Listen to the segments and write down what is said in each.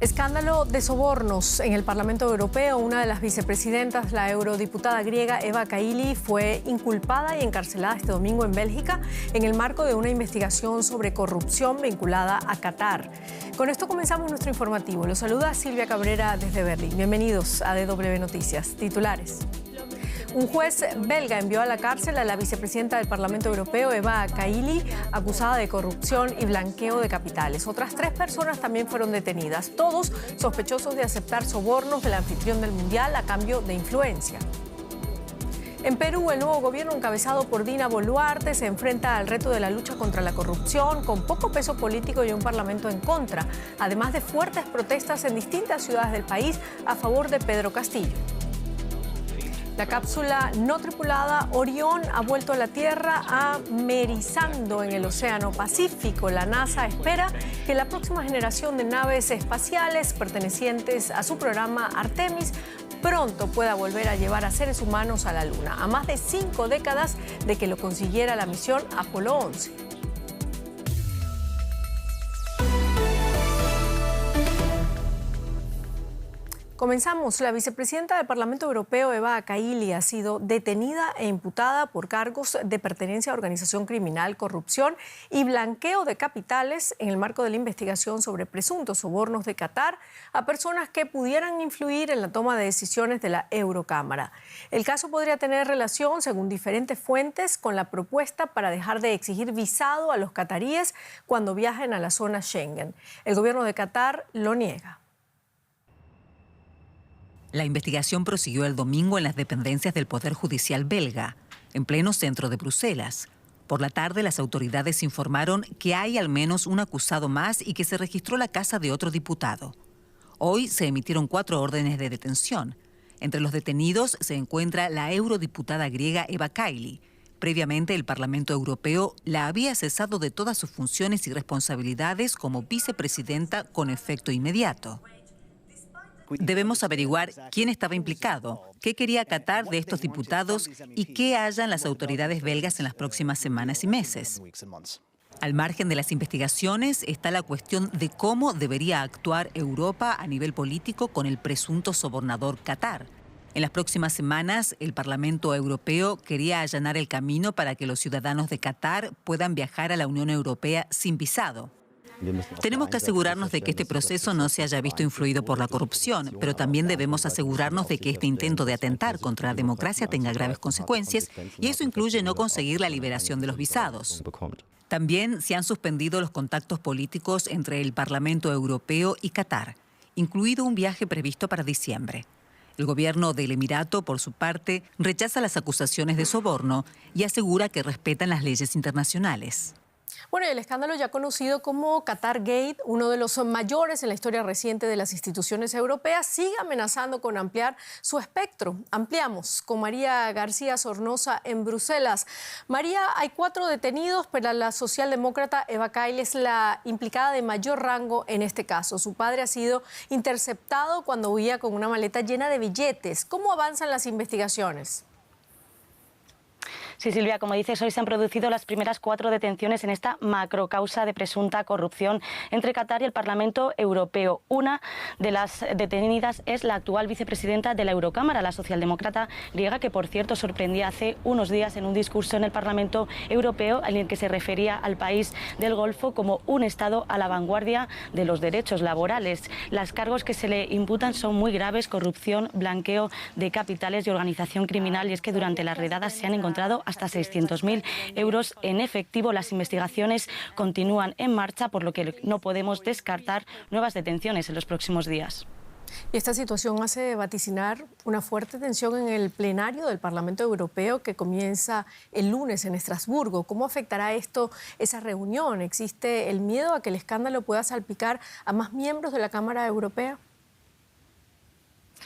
Escándalo de sobornos en el Parlamento Europeo. Una de las vicepresidentas, la eurodiputada griega Eva Kaili, fue inculpada y encarcelada este domingo en Bélgica en el marco de una investigación sobre corrupción vinculada a Qatar. Con esto comenzamos nuestro informativo. Los saluda Silvia Cabrera desde Berlín. Bienvenidos a DW Noticias. Titulares. Un juez belga envió a la cárcel a la vicepresidenta del Parlamento Europeo, Eva Kaili, acusada de corrupción y blanqueo de capitales. Otras 3 personas también fueron detenidas, todos sospechosos de aceptar sobornos del anfitrión del Mundial a cambio de influencia. En Perú, el nuevo gobierno encabezado por Dina Boluarte se enfrenta al reto de la lucha contra la corrupción, con poco peso político y un parlamento en contra, además de fuertes protestas en distintas ciudades del país a favor de Pedro Castillo. La cápsula no tripulada Orión ha vuelto a la Tierra amerizando en el Océano Pacífico. La NASA espera que la próxima generación de naves espaciales pertenecientes a su programa Artemis pronto pueda volver a llevar a seres humanos a la Luna, a más de 5 décadas de que lo consiguiera la misión Apolo 11. Comenzamos. La vicepresidenta del Parlamento Europeo, Eva Kaili, ha sido detenida e imputada por cargos de pertenencia a organización criminal, corrupción y blanqueo de capitales en el marco de la investigación sobre presuntos sobornos de Qatar a personas que pudieran influir en la toma de decisiones de la Eurocámara. El caso podría tener relación, según diferentes fuentes, con la propuesta para dejar de exigir visado a los cataríes cuando viajen a la zona Schengen. El gobierno de Qatar lo niega. La investigación prosiguió el domingo en las dependencias del Poder Judicial belga, en pleno centro de Bruselas. Por la tarde, las autoridades informaron que hay al menos un acusado más y que se registró la casa de otro diputado. Hoy se emitieron 4 órdenes de detención. Entre los detenidos se encuentra la eurodiputada griega Eva Kaili. Previamente, el Parlamento Europeo la había cesado de todas sus funciones y responsabilidades como vicepresidenta con efecto inmediato. Debemos averiguar quién estaba implicado, qué quería Qatar de estos diputados y qué hallan las autoridades belgas en las próximas semanas y meses. Al margen de las investigaciones está la cuestión de cómo debería actuar Europa a nivel político con el presunto sobornador Qatar. En las próximas semanas, el Parlamento Europeo quería allanar el camino para que los ciudadanos de Qatar puedan viajar a la Unión Europea sin visado. Tenemos que asegurarnos de que este proceso no se haya visto influido por la corrupción, pero también debemos asegurarnos de que este intento de atentar contra la democracia tenga graves consecuencias, y eso incluye no conseguir la liberación de los visados. También se han suspendido los contactos políticos entre el Parlamento Europeo y Qatar, incluido un viaje previsto para diciembre. El gobierno del Emirato, por su parte, rechaza las acusaciones de soborno y asegura que respetan las leyes internacionales. Bueno, y el escándalo ya conocido como Qatar Gate, uno de los mayores en la historia reciente de las instituciones europeas, sigue amenazando con ampliar su espectro. Ampliamos con María García Sornosa en Bruselas. María, hay 4 detenidos, pero la socialdemócrata Eva Kaili es la implicada de mayor rango en este caso. Su padre ha sido interceptado cuando huía con una maleta llena de billetes. ¿Cómo avanzan las investigaciones? Sí, Silvia, como dices, hoy se han producido las primeras 4 detenciones en esta macrocausa de presunta corrupción entre Qatar y el Parlamento Europeo. Una de las detenidas es la actual vicepresidenta de la Eurocámara, la socialdemócrata griega, que por cierto sorprendía hace unos días en un discurso en el Parlamento Europeo en el que se refería al país del Golfo como un Estado a la vanguardia de los derechos laborales. Los cargos que se le imputan son muy graves: corrupción, blanqueo de capitales y organización criminal, y es que durante las redadas se han encontrado hasta 600.000 euros en efectivo. Las investigaciones continúan en marcha, por lo que no podemos descartar nuevas detenciones en los próximos días. Y esta situación hace vaticinar una fuerte tensión en el plenario del Parlamento Europeo que comienza el lunes en Estrasburgo. ¿Cómo afectará esto esa reunión? ¿Existe el miedo a que el escándalo pueda salpicar a más miembros de la Cámara Europea?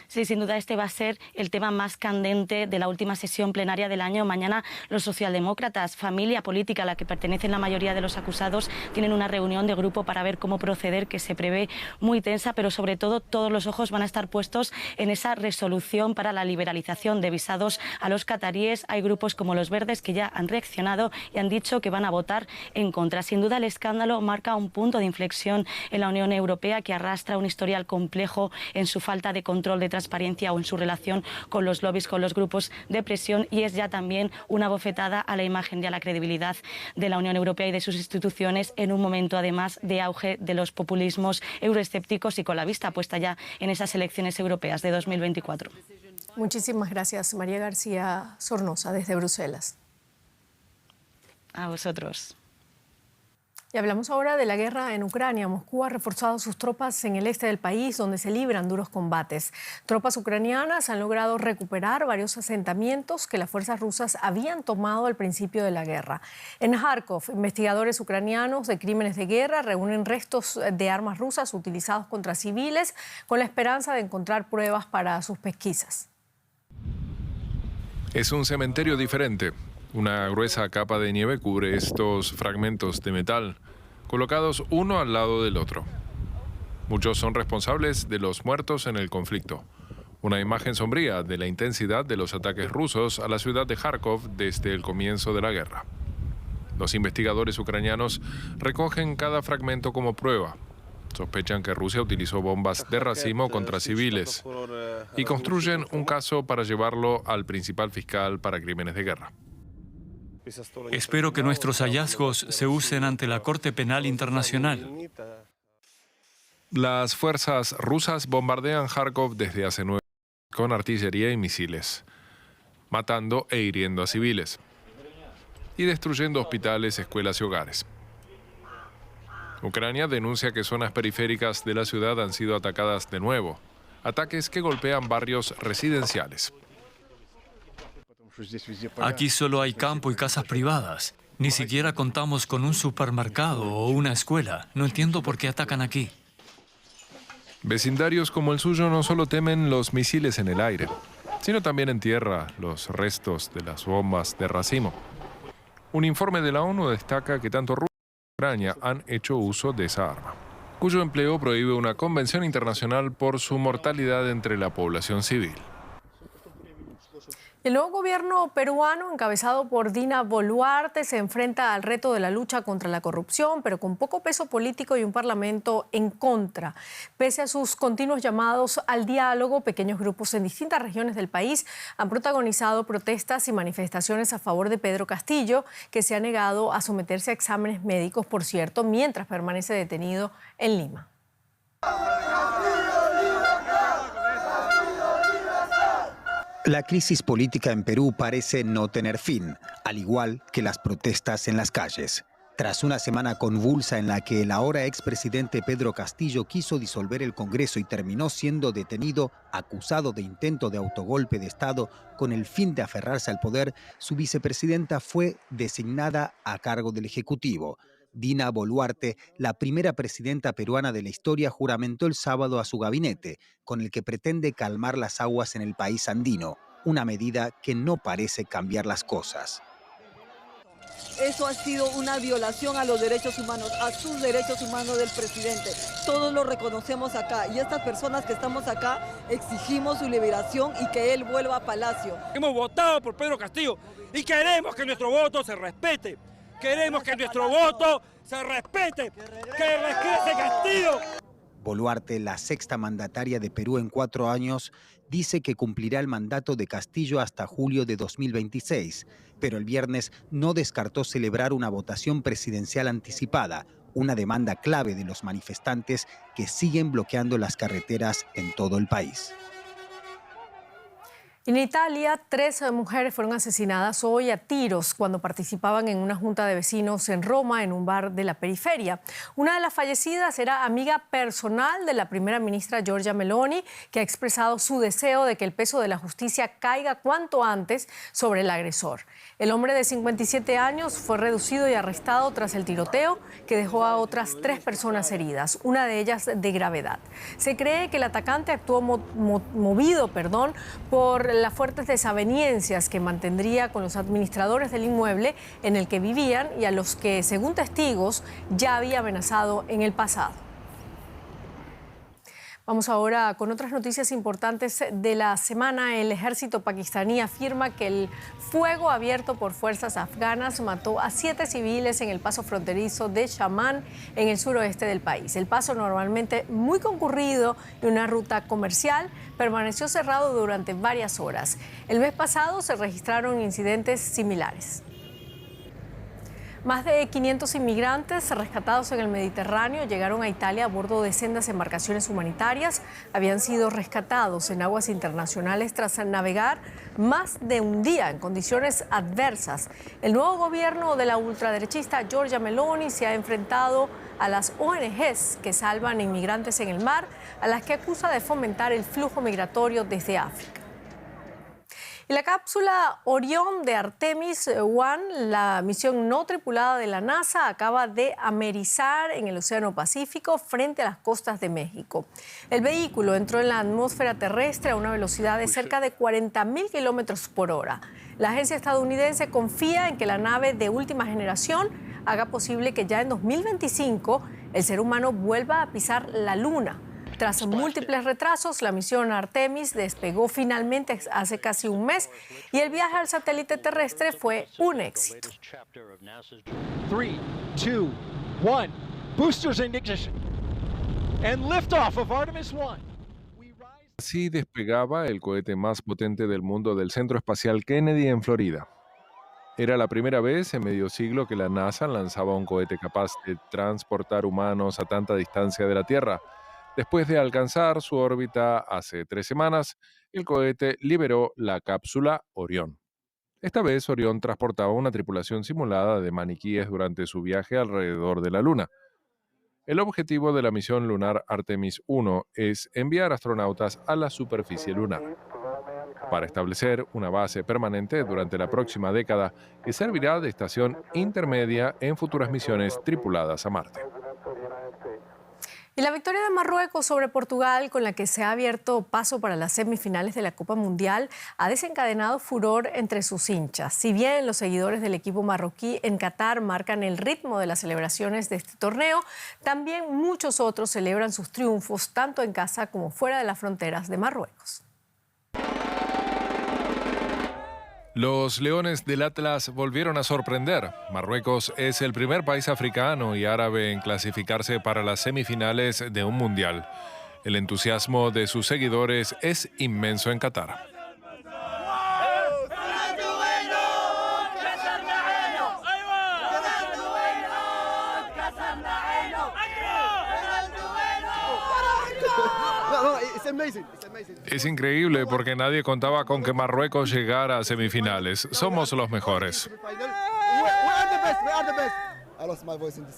Sí, sin duda este va a ser el tema más candente de la última sesión plenaria del año. Mañana los socialdemócratas, familia política a la que pertenecen la mayoría de los acusados, tienen una reunión de grupo para ver cómo proceder, que se prevé muy tensa, pero sobre todo todos los ojos van a estar puestos en esa resolución para la liberalización de visados a los cataríes. Hay grupos como los Verdes que ya han reaccionado y han dicho que van a votar en contra. Sin duda el escándalo marca un punto de inflexión en la Unión Europea, que arrastra un historial complejo en su falta de control de transparencia o en su relación con los lobbies, con los grupos de presión, y es ya también una bofetada a la imagen y a la credibilidad de la Unión Europea y de sus instituciones en un momento además de auge de los populismos euroescépticos y con la vista puesta ya en esas elecciones europeas de 2024. Muchísimas gracias, María García Sornosa, desde Bruselas. A vosotros. Y hablamos ahora de la guerra en Ucrania. Moscú ha reforzado sus tropas en el este del país, donde se libran duros combates. Tropas ucranianas han logrado recuperar varios asentamientos que las fuerzas rusas habían tomado al principio de la guerra. En Kharkov, investigadores ucranianos de crímenes de guerra reúnen restos de armas rusas utilizados contra civiles con la esperanza de encontrar pruebas para sus pesquisas. Es un cementerio diferente. Una gruesa capa de nieve cubre estos fragmentos de metal, colocados uno al lado del otro. Muchos son responsables de los muertos en el conflicto. Una imagen sombría de la intensidad de los ataques rusos a la ciudad de Kharkov desde el comienzo de la guerra. Los investigadores ucranianos recogen cada fragmento como prueba. Sospechan que Rusia utilizó bombas de racimo contra civiles y construyen un caso para llevarlo al principal fiscal para crímenes de guerra. Espero que nuestros hallazgos se usen ante la Corte Penal Internacional. Las fuerzas rusas bombardean Kharkov desde hace 9 meses con artillería y misiles, matando e hiriendo a civiles y destruyendo hospitales, escuelas y hogares. Ucrania denuncia que zonas periféricas de la ciudad han sido atacadas de nuevo, ataques que golpean barrios residenciales. Aquí solo hay campo y casas privadas. Ni siquiera contamos con un supermercado o una escuela. No entiendo por qué atacan aquí. Vecindarios como el suyo no solo temen los misiles en el aire, sino también en tierra los restos de las bombas de racimo. Un informe de la ONU destaca que tanto Rusia como Ucrania han hecho uso de esa arma, cuyo empleo prohíbe una convención internacional por su mortalidad entre la población civil. El nuevo gobierno peruano, encabezado por Dina Boluarte, se enfrenta al reto de la lucha contra la corrupción, pero con poco peso político y un parlamento en contra. Pese a sus continuos llamados al diálogo, pequeños grupos en distintas regiones del país han protagonizado protestas y manifestaciones a favor de Pedro Castillo, que se ha negado a someterse a exámenes médicos, por cierto, mientras permanece detenido en Lima. La crisis política en Perú parece no tener fin, al igual que las protestas en las calles. Tras una semana convulsa en la que el ahora expresidente Pedro Castillo quiso disolver el Congreso y terminó siendo detenido, acusado de intento de autogolpe de Estado con el fin de aferrarse al poder, su vicepresidenta fue designada a cargo del Ejecutivo. Dina Boluarte, la primera presidenta peruana de la historia, juramentó el sábado a su gabinete, con el que pretende calmar las aguas en el país andino, una medida que no parece cambiar las cosas. Eso ha sido una violación a los derechos humanos, a sus derechos humanos del presidente. Todos lo reconocemos acá y estas personas que estamos acá exigimos su liberación y que él vuelva a Palacio. Hemos votado por Pedro Castillo y queremos que nuestro voto se respete. Queremos que nuestro voto se respete, que regrese Castillo. Boluarte, la sexta mandataria de Perú en 4 años, dice que cumplirá el mandato de Castillo hasta julio de 2026, pero el viernes no descartó celebrar una votación presidencial anticipada, una demanda clave de los manifestantes que siguen bloqueando las carreteras en todo el país. En Italia, 3 mujeres fueron asesinadas hoy a tiros cuando participaban en una junta de vecinos en Roma, en un bar de la periferia. Una de las fallecidas era amiga personal de la primera ministra Giorgia Meloni, que ha expresado su deseo de que el peso de la justicia caiga cuanto antes sobre el agresor. El hombre de 57 años fue reducido y arrestado tras el tiroteo, que dejó a otras 3 personas heridas, una de ellas de gravedad. Se cree que el atacante actuó movido por las fuertes desavenencias que mantendría con los administradores del inmueble en el que vivían y a los que, según testigos, ya había amenazado en el pasado. Vamos ahora con otras noticias importantes de la semana. El ejército pakistaní afirma que el fuego abierto por fuerzas afganas mató a 7 civiles en el paso fronterizo de Shaman, en el suroeste del país. El paso, normalmente muy concurrido y una ruta comercial, permaneció cerrado durante varias horas. El mes pasado se registraron incidentes similares. Más de 500 inmigrantes rescatados en el Mediterráneo llegaron a Italia a bordo de sendas embarcaciones humanitarias. Habían sido rescatados en aguas internacionales tras navegar más de un día en condiciones adversas. El nuevo gobierno de la ultraderechista Giorgia Meloni se ha enfrentado a las ONGs que salvan inmigrantes en el mar, a las que acusa de fomentar el flujo migratorio desde África. Y la cápsula Orión de Artemis 1, la misión no tripulada de la NASA, acaba de amerizar en el Océano Pacífico frente a las costas de México. El vehículo entró en la atmósfera terrestre a una velocidad de cerca de 40.000 kilómetros por hora. La agencia estadounidense confía en que la nave de última generación haga posible que ya en 2025 el ser humano vuelva a pisar la Luna. Tras múltiples retrasos, la misión Artemis despegó finalmente hace casi un mes y el viaje al satélite terrestre fue un éxito. 3, 2, 1. Boosters in ignition. And liftoff of Artemis 1. Así despegaba el cohete más potente del mundo del Centro Espacial Kennedy en Florida. Era la primera vez en medio siglo que la NASA lanzaba un cohete capaz de transportar humanos a tanta distancia de la Tierra. Después de alcanzar su órbita hace 3 semanas, el cohete liberó la cápsula Orión. Esta vez Orión transportaba una tripulación simulada de maniquíes durante su viaje alrededor de la Luna. El objetivo de la misión lunar Artemis 1 es enviar astronautas a la superficie lunar para establecer una base permanente durante la próxima década que servirá de estación intermedia en futuras misiones tripuladas a Marte. Y la victoria de Marruecos sobre Portugal, con la que se ha abierto paso para las semifinales de la Copa Mundial, ha desencadenado furor entre sus hinchas. Si bien los seguidores del equipo marroquí en Qatar marcan el ritmo de las celebraciones de este torneo, también muchos otros celebran sus triunfos tanto en casa como fuera de las fronteras de Marruecos. Los Leones del Atlas volvieron a sorprender. Marruecos es el primer país africano y árabe en clasificarse para las semifinales de un mundial. El entusiasmo de sus seguidores es inmenso en Qatar. Es increíble porque nadie contaba con que Marruecos llegara a semifinales. Somos los mejores.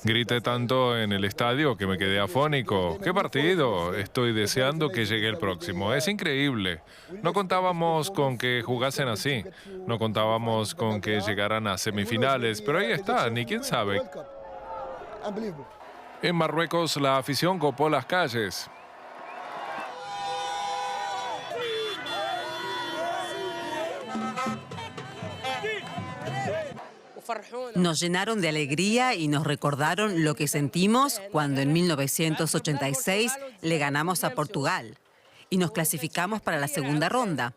Grité tanto en el estadio que me quedé afónico. ¡Qué partido! Estoy deseando que llegue el próximo. Es increíble. No contábamos con que jugasen así. No contábamos con que llegaran a semifinales. Pero ahí están, y quién sabe. En Marruecos la afición copó las calles. Nos llenaron de alegría y nos recordaron lo que sentimos cuando en 1986 le ganamos a Portugal y nos clasificamos para la segunda ronda.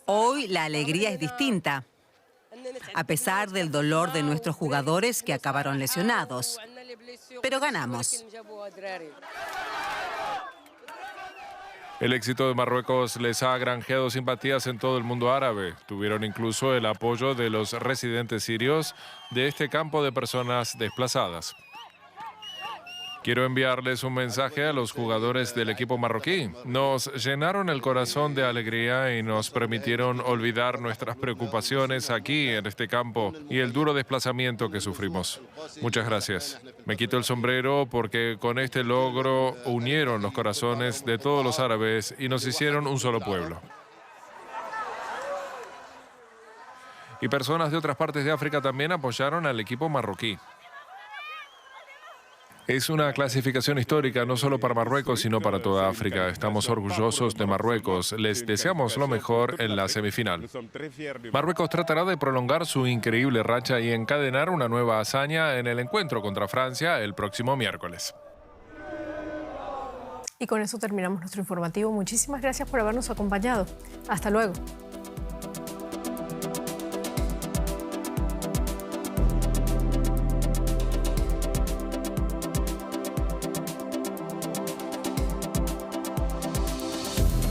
Hoy la alegría es distinta, a pesar del dolor de nuestros jugadores que acabaron lesionados. Pero ganamos. El éxito de Marruecos les ha granjeado simpatías en todo el mundo árabe. Tuvieron incluso el apoyo de los residentes sirios de este campo de personas desplazadas. Quiero enviarles un mensaje a los jugadores del equipo marroquí. Nos llenaron el corazón de alegría y nos permitieron olvidar nuestras preocupaciones aquí en este campo y el duro desplazamiento que sufrimos. Muchas gracias. Me quito el sombrero porque con este logro unieron los corazones de todos los árabes y nos hicieron un solo pueblo. Y personas de otras partes de África también apoyaron al equipo marroquí. Es una clasificación histórica no solo para Marruecos, sino para toda África. Estamos orgullosos de Marruecos. Les deseamos lo mejor en la semifinal. Marruecos tratará de prolongar su increíble racha y encadenar una nueva hazaña en el encuentro contra Francia el próximo miércoles. Y con eso terminamos nuestro informativo. Muchísimas gracias por habernos acompañado. Hasta luego.